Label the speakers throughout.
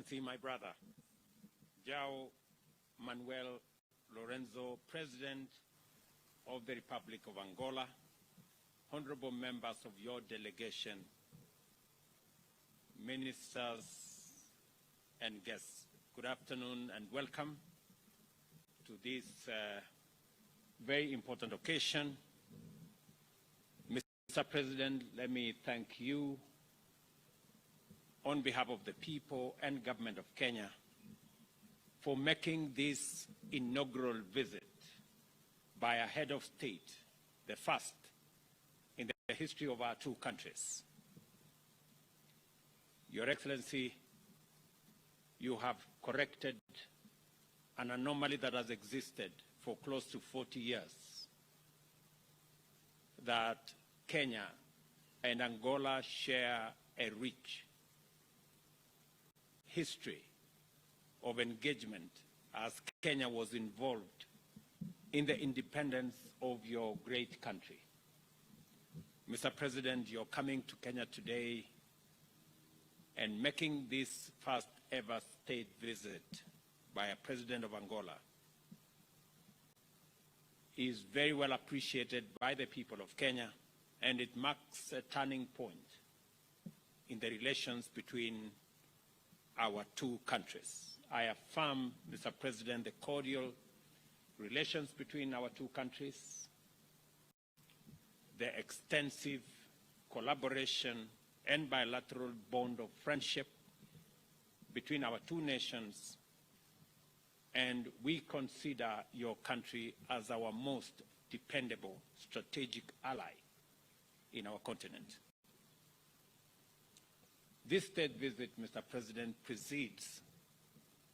Speaker 1: Excellency, my brother, João Manuel Lourenco, President of the Republic of Angola, honorable members of your delegation, ministers and guests, good afternoon and welcome to this very important occasion. Mr. President, let me thank you on behalf of the people and government of Kenya for making this inaugural visit by a head of state, the first in the history of our two countries. Your Excellency, you have corrected an anomaly that has existed for close to 40 years, that Kenya and Angola share a rich history of engagement as Kenya was involved in the independence of your great country. Mr. President, you're coming to Kenya today and making this first ever state visit by a president of Angola is very well appreciated by the people of Kenya, and it marks a turning point in the relations between our two countries. I affirm, Mr. President, the cordial relations between our two countries, the extensive collaboration and bilateral bond of friendship between our two nations, and we consider your country as our most dependable strategic ally in our continent. This state visit, Mr. President, precedes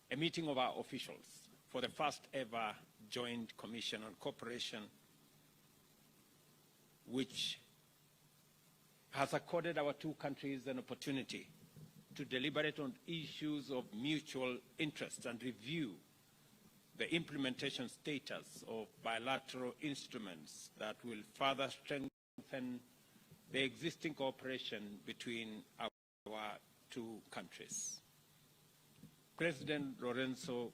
Speaker 1: a meeting of our officials for the first ever Joint Commission on Cooperation, which has accorded our two countries an opportunity to deliberate on issues of mutual interest and review the implementation status of bilateral instruments that will further strengthen the existing cooperation between our two countries. President Lourenco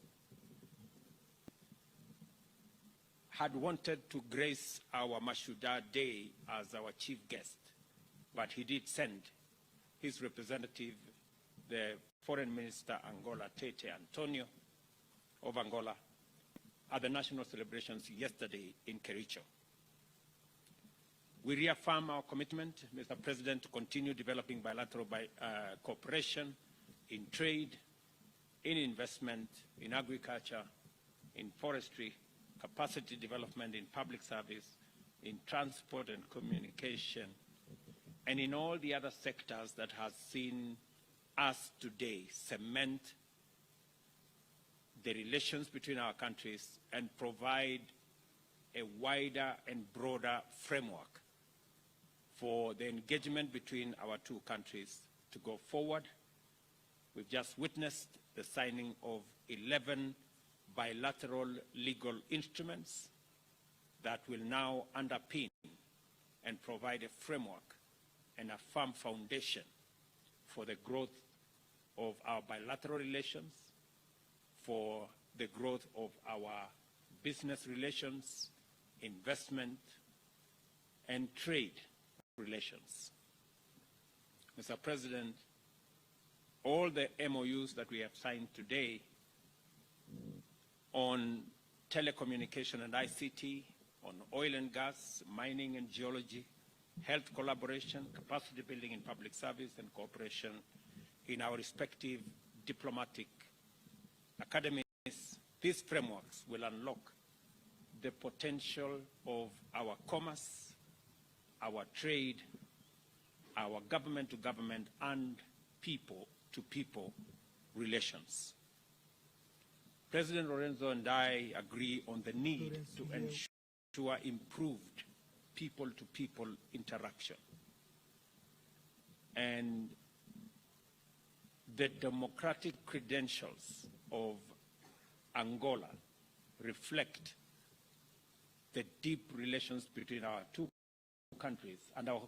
Speaker 1: had wanted to grace our Mashuda Day as our chief guest, but he did send his representative, the Foreign Minister Angola, Tete Antonio of Angola, at the national celebrations yesterday in Kericho. We reaffirm our commitment, Mr. President, to continue developing bilateral cooperation in trade, in investment, in agriculture, in forestry, capacity development in public service, in transport and communication, and in all the other sectors that has seen us today cement the relations between our countries and provide a wider and broader framework for the engagement between our two countries to go forward. We've just witnessed the signing of 11 bilateral legal instruments that will now underpin and provide a framework and a firm foundation for the growth of our bilateral relations, for the growth of our business relations, investment, and trade relations. Mr. President, all the MOUs that we have signed today on telecommunication and ICT, on oil and gas, mining and geology, health collaboration, capacity building in public service, and cooperation in our respective diplomatic academies, these frameworks will unlock the potential of our commerce, our trade, our government-to-government and people-to-people relations. President Lourenco and I agree on the need to ensure improved people-to-people interaction. And the democratic credentials of Angola reflect the deep relations between our two countries and our